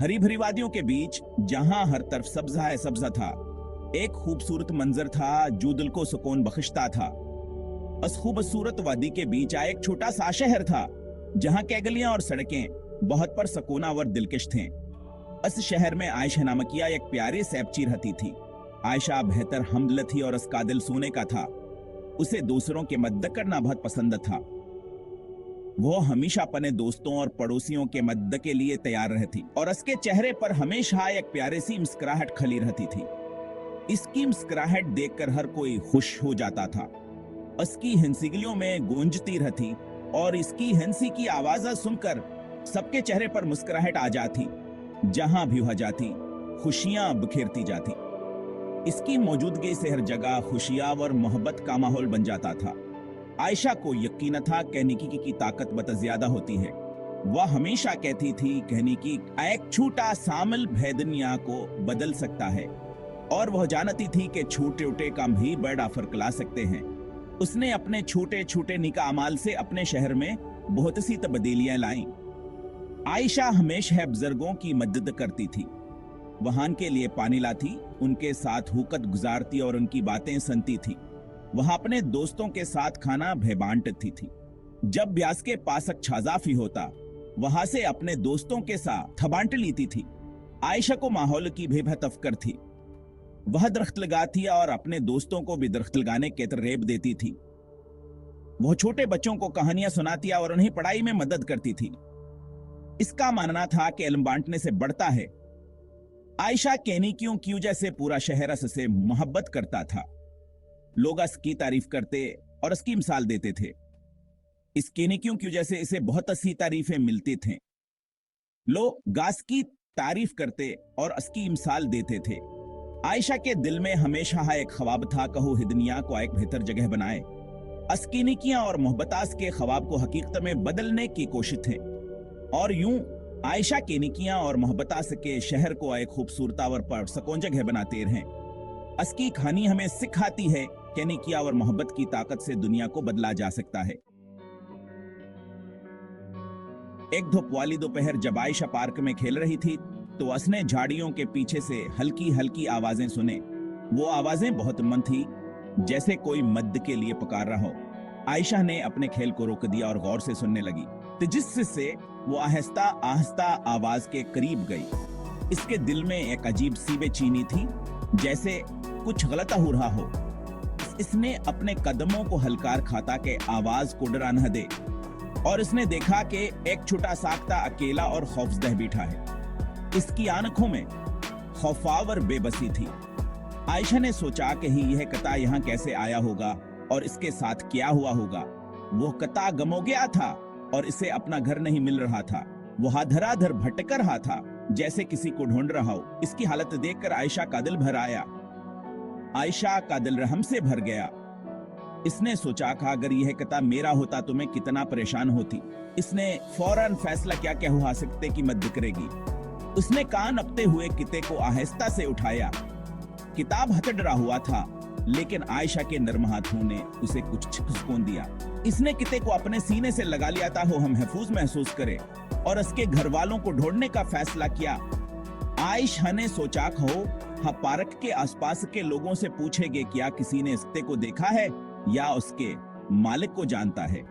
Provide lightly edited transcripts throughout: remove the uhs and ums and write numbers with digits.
हरी भरी वादियों के बीच जहां हर तरफ सब्जा है सब्जा था, एक खूबसूरत मंजर था जो दिल को सुकून बख्शता था। उस खूबसूरत वादी के बीच एक छोटा सा शहर था जहां के गलियां और सड़कें बहुत पर सुकूनावर दिलकश थे। इस शहर में आयशा नामक एक प्यारी सैबची रहती थी। आयशा बेहतर हमदल थी और उसका दिल सोने का था। उसे दूसरों के मदद करना बहुत पसंद था। वो हमेशा अपने दोस्तों और पड़ोसियों के मदद के लिए तैयार रहती और उसके चेहरे पर हमेशा एक प्यारी सी मुस्कुराहट खली रहती थी। इसकी मुस्कुराहट देखकर हर कोई खुश हो जाता था। उसकी हंसी में गूंजती रहती और इसकी हंसी की आवाज सुनकर सबके चेहरे पर मुस्कुराहट आ जाती। जहां भी वह जाती खुशियां बिखेरती जाती। इसकी मौजूदगी से हर जगह खुशियां और मोहब्बत का माहौल बन जाता था। आयशा को यकीन था कहने की ताकत बहुत ज्यादा होती है। वह हमेशा कहती थी कहने की एक छोटा शामिल भय दुनिया को बदल सकता है और वह जानती थी कि छोटे छोटे काम भी बड़ा फर्क ला सकते हैं। उसने अपने छोटे छोटे निका अमाल से अपने शहर में बहुत सी तब्दीलियां लाई। आयशा हमेशा बुजुर्गों की मदद करती थी, वहां के लिए पानी लाती, उनके साथ हुकत गुजारती और उनकी बातें सुनती थी। वह अपने दोस्तों के साथ खाना बांटती थी। जब ब्यास के पास छाजाफी होता वहां से अपने दोस्तों के साथ बांट लेती थी। आयशा को माहौल की भी तफकर थी। वह दरख्त लगाती और अपने दोस्तों को भी दरख्त लगाने के तरगीब देती थी। वह छोटे बच्चों को कहानियां सुनाती और उन्हें पढ़ाई में मदद करती थी। इसका मानना था कि इल्म बांटने से बढ़ता है। आयशा कहनी क्यों जैसे पूरा शहर से मोहब्बत करता था। लोग इसकी तारीफ करते और इसकी मिसाल देते थे। इस कहनी क्यों जैसे इसे बहुत सी तारीफें मिलती थे। लोग गास की तारीफ करते और इसकी मिसाल देते थे। आयशा के दिल में हमेशा एक ख्वाब था कहो दुनिया को एक बेहतर जगह बनाए। अस्कीनिकियां और मोहब्बतास के ख्वाब को हकीकत में बदलने की कोशिश थे और यूं आयशा के निकियां और मोहब्बतास के शहर को एक खूबसूरत और परसकून जगह बनाते रहे। असकी कहानी हमें सिखाती है कि निकिया और मोहब्बत की ताकत से दुनिया को बदला जा सकता है। एक धूप वाली दोपहर जब आयशा पार्क में खेल रही थी तो उसने झाड़ियों के पीछे से हल्की हल्की आवाजें सुने। वो आवाजें बहुत मंद थी, जैसे कोई मदद के लिए पुकार रहा हो। आयशा ने अपने खेल को रोक दिया और गौर से सुनने लगी, तो जिससे वो आहिस्ता आहिस्ता आवाज के करीब गई। इसके दिल में एक अजीब सी बेचैनी थी, जैसे कुछ गलत हो रहा हो। इसने अपने कदमों को हल्कार खाता के आवाज को डरा न दे और इसने देखा कि एक छोटा साख्ता अकेला और खौफजदा बैठा है। इसकी आंखों में खौफावर बेबसी थी। आयशा ने सोचा कि यह कता यहाँ कैसे आया होगा और इसके साथ क्या हुआ होगा। वो कता गम हो गया था और इसे अपना घर नहीं मिल रहा था। वह धराधर भटक रहा था, जैसे किसी को ढूंढ रहा हो। इसकी हालत देखकर आयशा का दिल भर आया। आयशा का दिल रहम से भर गया। इसने सोचा कि अगर यह कता मेरा होता तो मैं कितना परेशान होती। इसने फौरन फैसला किया कि हुआ सकते की मदद करेगी। उसने कान अपते हुए किते को आहिस्ता से उठाया। किताब हथ डरा हुआ था, लेकिन आयशा के नर्म हाथों ने उसे कुछ सुकून दिया। इसने किते को अपने सीने से लगा लिया था, हम महफूज महसूस करे और उसके घर वालों को ढूंढने का फैसला किया। आयशा ने सोचा हो हाँ पार्क के आसपास के लोगों से पूछेंगे क्या किसी ने किते को देखा है या उसके मालिक को जानता है।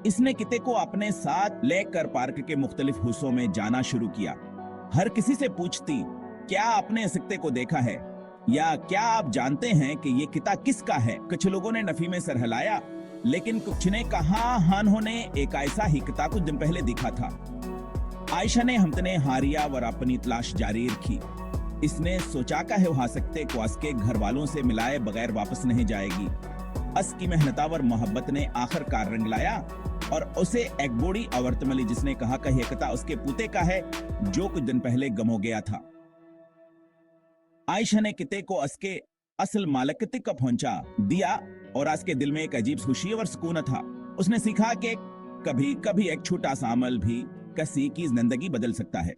इसने किते को अपने साथ लेकर पार्क के मुख्तलिफ हिस्सों में जाना शुरू किया। हर किसी से पूछती क्या आपने इस किते को देखा है या क्या आप जानते हैं कि ये किता किसका है। कुछ लोगों ने नफी में सर हिलाया, लेकिन कुछ ने कहा हान ने एक ऐसा ही किता कुछ दिन पहले देखा था। आयशा ने हमतने हारिया और अपनी तलाश जारी रखी। इसने सोचा का है वहां सकते को के घर वालों से मिलाए बगैर वापस नहीं जाएगी। अस की मेहनतावर मोहब्बत ने आखिरकार रंग लाया और उसे एक बूढ़ी औरत मिली जिसने कहा कि यह किता उसके पुते का है जो कुछ दिन पहले गम हो गया था। आयशा ने किते को उसके असल मालिक तक पहुंचा दिया और आज के दिल में एक अजीब खुशी और सुकून था। उसने सीखा कि कभी कभी एक छोटा सा अमल भी किसी की जिंदगी बदल सकता है।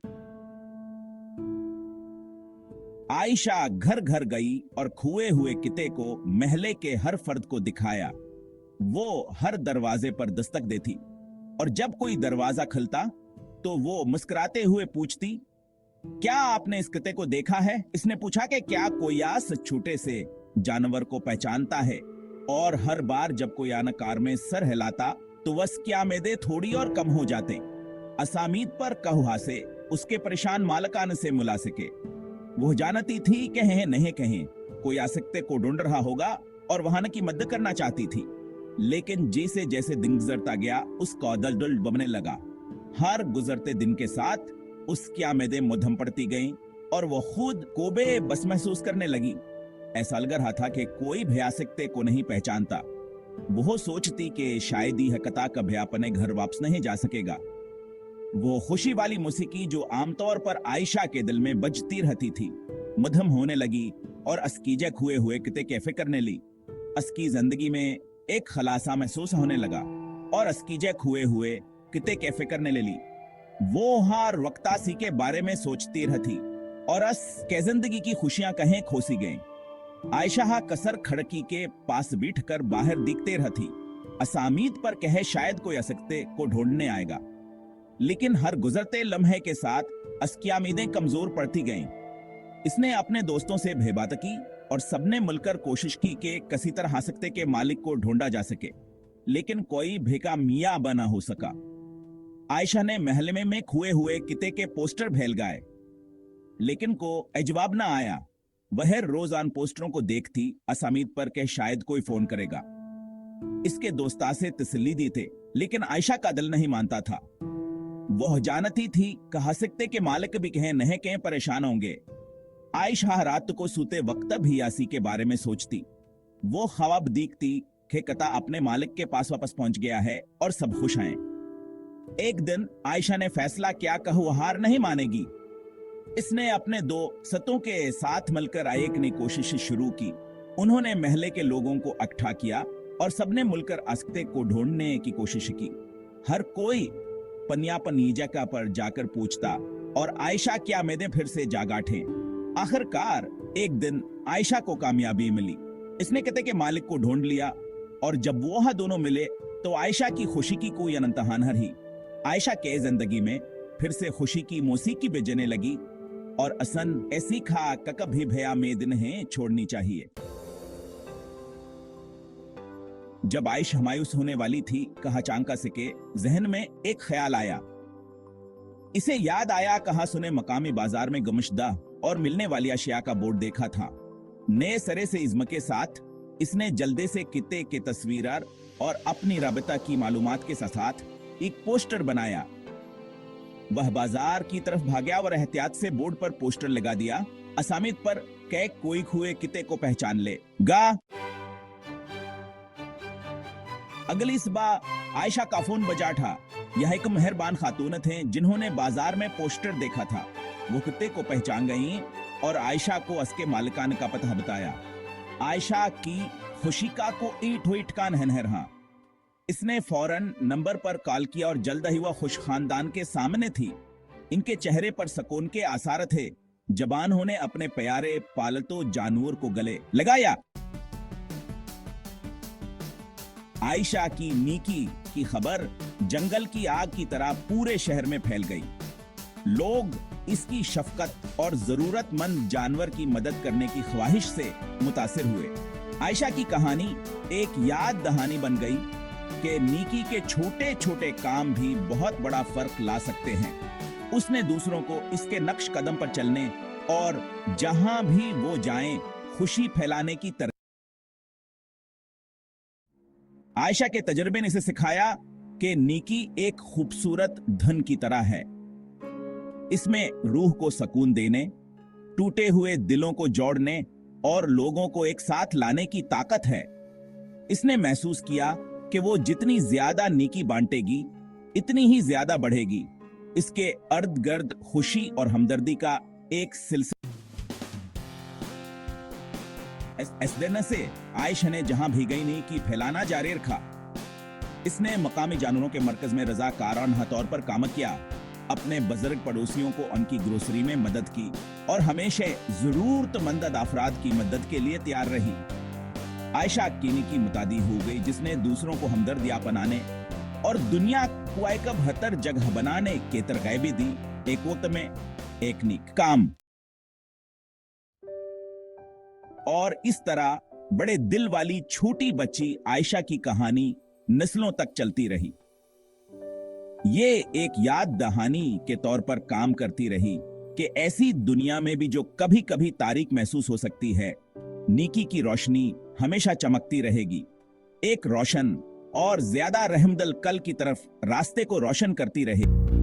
आयशा घर घर गई और खोए हुए किते को महले के हर फर्द को दिखाया। वो हर दरवाजे पर दस्तक देती और जब कोई दरवाजा खुलता तो वो मुस्कुराते हुए पूछती क्या आपने इस कुत्ते को देखा है? इसने पूछा कि क्या कोयास छूटे से जानवर को पहचानता है और हर बार जब कोई कार में सर हिलाता तो वह क्या मेदे थोड़ी और कम हो जाते। असामीद पर कहुआ से उसके परेशान मालकान से मुला सके। वो जानती थी कहें नहीं कहें कोई आसक्ते को ढूंढ रहा होगा और वहां की मदद करना चाहती थी। लेकिन जैसे जैसे दिन गुजरता गया उसका दलदल बनने लगा। हर गुजरते दिन के साथ उसकी आमेदें मध्यम पड़ती गईं और वो खुद को बेबस महसूस करने लगी। ऐसा लग रहा था कि कोई भयासक्ते को नहीं पहचानता। वो सोचती कि शायद ही हकता कभी अपने घर वापस नहीं जा सकेगा। वो खुशी वाली मौसीकी जो आमतौर पर आयशा के दिल में बजती रहती थी मध्यम होने लगी और अस्कीजे हुए हुए किते कैफे करने ली। अस्की जिंदगी में एक खलासा महसूस होने लगा और अस्कीजे हुए हुए किते कैफे करने ले ली। वो हर वक्तासी के बारे में सोचती रहती और अस के जिंदगी की खुशियां कहीं खोसी गईं। आयशा कसर खड़की के पास बैठकर बाहर दिखते रहती। असामीद पर कहे शायद कोई असक्ते को ढूंढने आएगा। लेकिन हर गुजरते लम्हे के साथ असकी उम्मीदें कमजोर पड़ती गईं। इसने अपने दोस्तों से भेबात की और सबने मिलकर कोशिश की कि किसी तरह असक्ते के मालिक को ढूंढा जा सके, लेकिन कोई भेका मियां बना हो सका। आयशा ने महल में खुए हुए किते के पोस्टर भेल गाए, लेकिन को जवाब ना आया। वह रोजान पोस्टरों को देखती असामीद पर के शायद कोई फोन करेगा। इसके दोस्ता से तसल्ली दी थे, लेकिन आयशा का दिल नहीं मानता था। वह जानती थी कहा सकते के मालिक भी कहें नहीं कहें परेशान होंगे। आयशा रात को सोते वक्त भी यासी के बारे में सोचती। वो ख्वाब देखती कि कता अपने मालिक के पास वापस पहुंच गया है और सब खुश हैं। एक दिन आयशा ने फैसला किया कि वो हार नहीं मानेगी। इसने अपने दो सतों के साथ मिलकर आयक ने कोशिश शुरू की। उन्होंने महल्ले के लोगों को इकट्ठा किया और सबने मिलकर अस्कते को ढूंढने की कोशिश की। हर कोई पनियापनी जगह पर जाकर पूछता और आयशा की उम्मीदें फिर से जागाठे। आखिरकार एक दिन आयशा को कामयाबी मिली। इसने कहते के मालिक को ढूंढ लिया और जब वो दोनों मिले तो आयशा की खुशी की कोई अनंतहा न रही। आयशा के जिंदगी में फिर से खुशी की मौसीकी बजने लगी और असन ऐसी खा कभी भया में दिन है छोड़नी चाहिए। जब आयशा मायूस होने वाली थी कहा चांका से के जहन में एक ख्याल आया। इसे याद आया कहा सुने मकामी बाजार में गमशदा और मिलने वाली अशिया का बोर्ड देखा था। नए सरे से इज्म के साथ इसने जल्दी से किते के तस्वीर और अपनी राबता की मालूमात के साथ एक पोस्टर बनाया। वह बाजार की तरफ भागया और एहतियात से बोर्ड पर पोस्टर लगा दिया। असामीद पर कै कोई खुए किते को पहचान ले गा। अगली सुबह आयशा का फोन बजा था। यह एक मेहरबान खातून थे जिन्होंने बाजार में पोस्टर देखा था। वो किते को पहचान गई और आयशा को उसके मालिकान का पता बताया। आयशा की खुशिका को ईट का नहन रहा। इसने फौरन नंबर पर कॉल किया और जल्द ही वह खुश खानदान के सामने थी। इनके चेहरे पर सुकून के आसार थे। जबान होने अपने प्यारे पालतू जानवर को गले लगाया। आयशा की नीकी की खबर जंगल की आग की तरह पूरे शहर में फैल गई। लोग इसकी शफकत और जरूरतमंद जानवर की मदद करने की ख्वाहिश से मुतासिर हुए। आयशा की कहानी एक याद दहानी बन गई कि नीकी के छोटे छोटे काम भी बहुत बड़ा फर्क ला सकते हैं। उसने दूसरों को इसके नक्श कदम पर चलने और जहां भी वो जाएं खुशी फैलाने की तरह। आयशा के तजर्बे ने इसे सिखाया कि नीकी एक खूबसूरत धन की तरह है। इसमें रूह को सुकून देने, टूटे हुए दिलों को जोड़ने और लोगों को एक साथ लाने की ताकत है। इसने महसूस किया कि वो जितनी ज्यादा नीकी बांटेगी इतनी ही ज्यादा बढ़ेगी। इसके अर्द गर्द खुशी और हमदर्दी का एक सिलसिला। इस दिन से आयशा ने जहां भी गई नीकी फैलाना जारी रखा। इसने मकामी जानवरों के मरकज में रजाकाराना तौर पर काम किया, अपने बुजुर्ग पड़ोसियों को उनकी ग्रोसरी में मदद की और हमेशा जरूरतमंद अफराद की मदद के लिए तैयार रही। आयशा कीनी की मुतादी हो गई जिसने दूसरों को हमदर्दियां बनाने और दुनिया को एक बेहतर जगह बनाने के तरगीब दी। एक ओत में एक नीक काम। और इस तरह बड़े दिल वाली छोटी बच्ची आयशा की कहानी नस्लों तक चलती रही। ये एक याद दहानी के तौर पर काम करती रही कि ऐसी दुनिया में भी जो कभी कभी तारीक महसूस हो सकती है, नीकी की रोशनी हमेशा चमकती रहेगी, एक रोशन और ज्यादा रहमदिल कल की तरफ रास्ते को रोशन करती रहे।